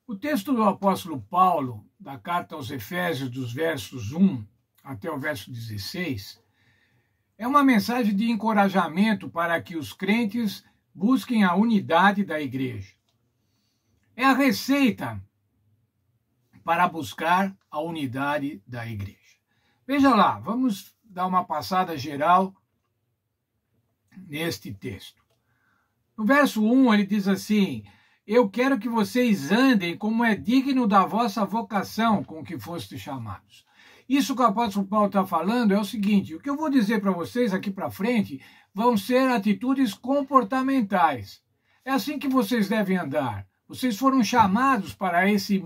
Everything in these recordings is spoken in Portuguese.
O texto do apóstolo Paulo, da carta aos Efésios, dos versos 1 até o verso 16, é uma mensagem de encorajamento para que os crentes busquem a unidade da igreja. É a receita para buscar a unidade da igreja. Veja lá, vamos dar uma passada geral neste texto. No verso 1, ele diz assim: eu quero que vocês andem como é digno da vossa vocação com que fostes chamados. Isso que o apóstolo Paulo está falando é o seguinte: o que eu vou dizer para vocês aqui para frente vão ser atitudes comportamentais. É assim que vocês devem andar. Vocês foram chamados para esse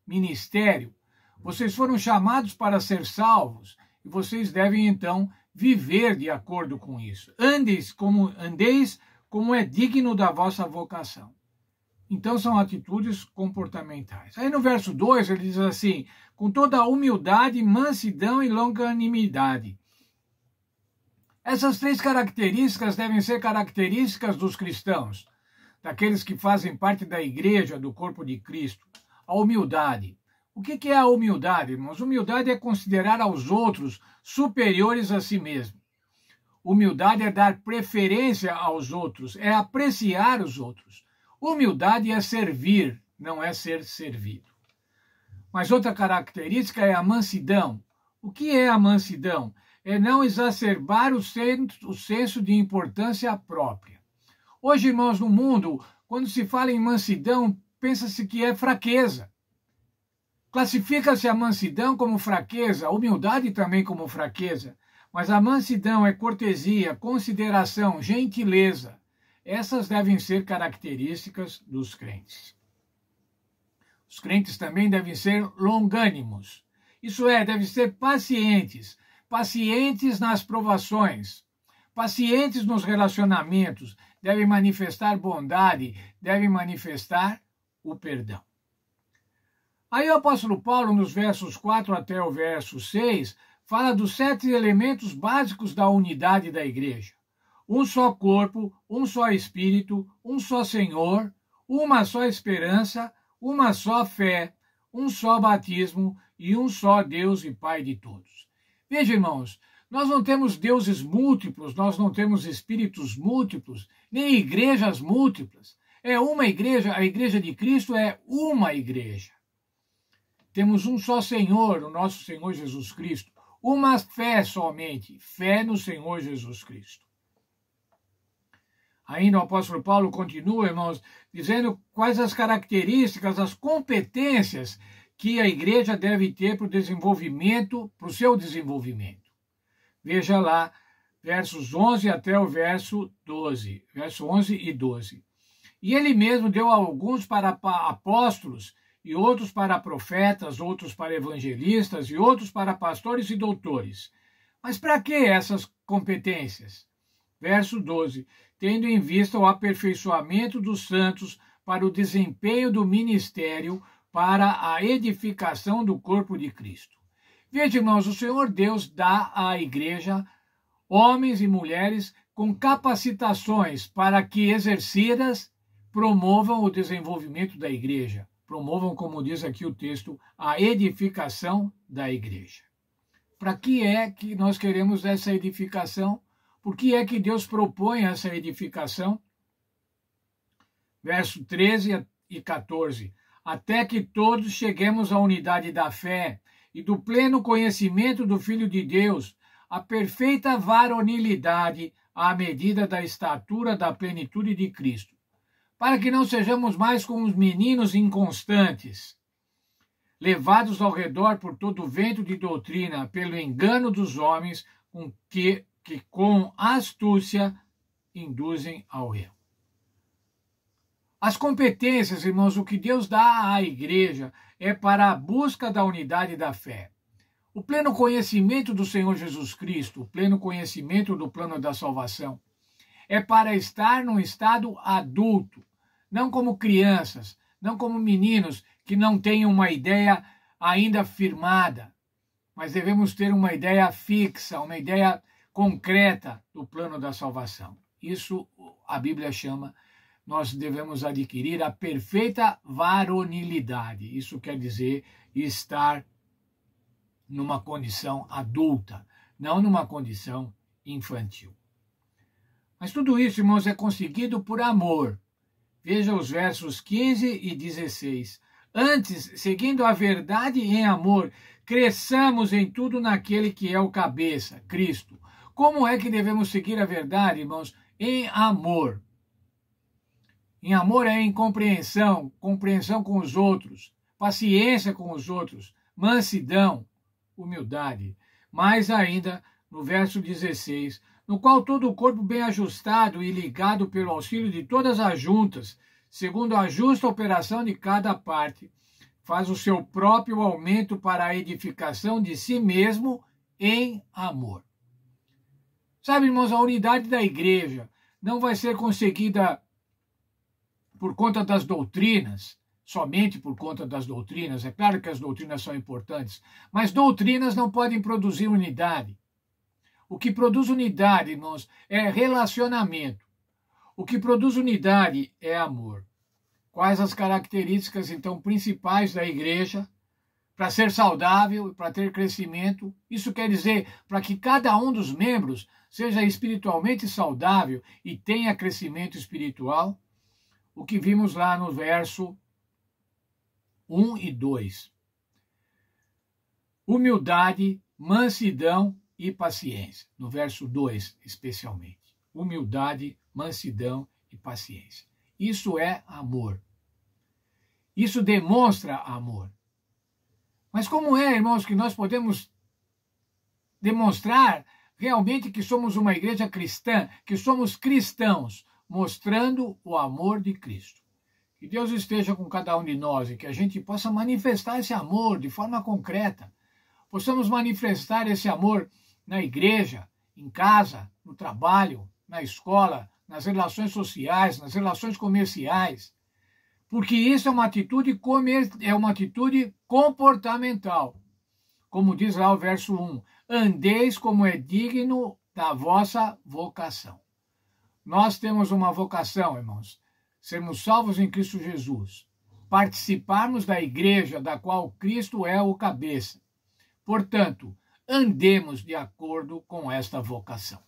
ministério, vocês foram chamados para ser salvos, e vocês devem então viver de acordo com isso. Andeis como é digno da vossa vocação. Então são atitudes comportamentais. Aí no verso 2 ele diz assim: com toda a humildade, mansidão e longanimidade. Essas três características devem ser características dos cristãos, daqueles que fazem parte da igreja, do corpo de Cristo. A humildade. O que é a humildade, irmãos? Humildade é considerar aos outros superiores a si mesmo. Humildade é dar preferência aos outros, é apreciar os outros. Humildade é servir, não é ser servido. Mas outra característica é a mansidão. O que é a mansidão? É não exacerbar o senso de importância própria. Hoje, irmãos, no mundo, quando se fala em mansidão, pensa-se que é fraqueza. Classifica-se a mansidão como fraqueza, a humildade também como fraqueza. Mas a mansidão é cortesia, consideração, gentileza. Essas devem ser características dos crentes. Os crentes também devem ser longânimos. Isso é, devem ser pacientes. Pacientes nas provações. Pacientes nos relacionamentos. Devem manifestar bondade. Devem manifestar o perdão. Aí o apóstolo Paulo, nos versos 4 até o verso 6, fala dos 7 elementos básicos da unidade da igreja. Um só corpo, um só espírito, um só Senhor, uma só esperança, uma só fé, um só batismo e um só Deus e Pai de todos. Veja, irmãos, nós não temos deuses múltiplos, nós não temos espíritos múltiplos, nem igrejas múltiplas. É uma igreja, a igreja de Cristo é uma igreja. Temos um só Senhor, o nosso Senhor Jesus Cristo. Uma fé somente, fé no Senhor Jesus Cristo. Ainda o apóstolo Paulo continua, irmãos, dizendo quais as características, as competências que a igreja deve ter para o desenvolvimento, para o seu desenvolvimento. Veja lá, versos 11 até o verso 12, verso 11 e 12. E ele mesmo deu alguns para apóstolos, e outros para profetas, outros para evangelistas, e outros para pastores e doutores. Mas para que essas competências? Verso 12. Tendo em vista o aperfeiçoamento dos santos para o desempenho do ministério, para a edificação do corpo de Cristo. Veja, irmãos, o Senhor Deus dá à igreja homens e mulheres com capacitações para que, exercidas, promovam o desenvolvimento da igreja. Promovam, como diz aqui o texto, a edificação da igreja. Para que é que nós queremos essa edificação? Por que é que Deus propõe essa edificação? Verso 13 e 14. Até que todos cheguemos à unidade da fé e do pleno conhecimento do Filho de Deus, à perfeita varonilidade, à medida da estatura da plenitude de Cristo. Para que não sejamos mais como os meninos inconstantes, levados ao redor por todo o vento de doutrina, pelo engano dos homens, que com astúcia induzem ao erro. As competências, irmãos, o que Deus dá à igreja é para a busca da unidade da fé. O pleno conhecimento do Senhor Jesus Cristo, o pleno conhecimento do plano da salvação, é para estar num estado adulto, não como crianças, não como meninos que não têm uma ideia ainda firmada, mas devemos ter uma ideia fixa, uma ideia concreta do plano da salvação. Isso a Bíblia chama nós devemos adquirir a perfeita varonilidade. Isso quer dizer estar numa condição adulta, não numa condição infantil. Mas tudo isso, irmãos, é conseguido por amor. Veja os versos 15 e 16. Antes, seguindo a verdade em amor, cresçamos em tudo naquele que é o cabeça, Cristo. Como é que devemos seguir a verdade, irmãos? Em amor. Em amor é em compreensão, compreensão com os outros, paciência com os outros, mansidão, humildade. Mais ainda, no verso 16, no qual todo o corpo bem ajustado e ligado pelo auxílio de todas as juntas, segundo a justa operação de cada parte, faz o seu próprio aumento para a edificação de si mesmo em amor. Sabe, irmãos, a unidade da igreja não vai ser conseguida por conta das doutrinas, somente por conta das doutrinas. É claro que as doutrinas são importantes, mas doutrinas não podem produzir unidade. O que produz unidade, irmãos, é relacionamento. O que produz unidade é amor. Quais as características, então, principais da igreja para ser saudável e para ter crescimento? Isso quer dizer para que cada um dos membros seja espiritualmente saudável e tenha crescimento espiritual? O que vimos lá no verso 1 e 2. Humildade, mansidão e paciência. No verso 2, especialmente. Humildade, mansidão e paciência. Isso é amor. Isso demonstra amor. Mas como é, irmãos, que nós podemos demonstrar realmente que somos uma igreja cristã, que somos cristãos, mostrando o amor de Cristo? Que Deus esteja com cada um de nós e que a gente possa manifestar esse amor de forma concreta. Possamos manifestar esse amor na igreja, em casa, no trabalho, na escola, nas relações sociais, nas relações comerciais. Porque isso é uma atitude comportamental. Como diz lá o verso 1, andeis como é digno da vossa vocação. Nós temos uma vocação, irmãos, sermos salvos em Cristo Jesus, participarmos da igreja da qual Cristo é o cabeça. Portanto, andemos de acordo com esta vocação.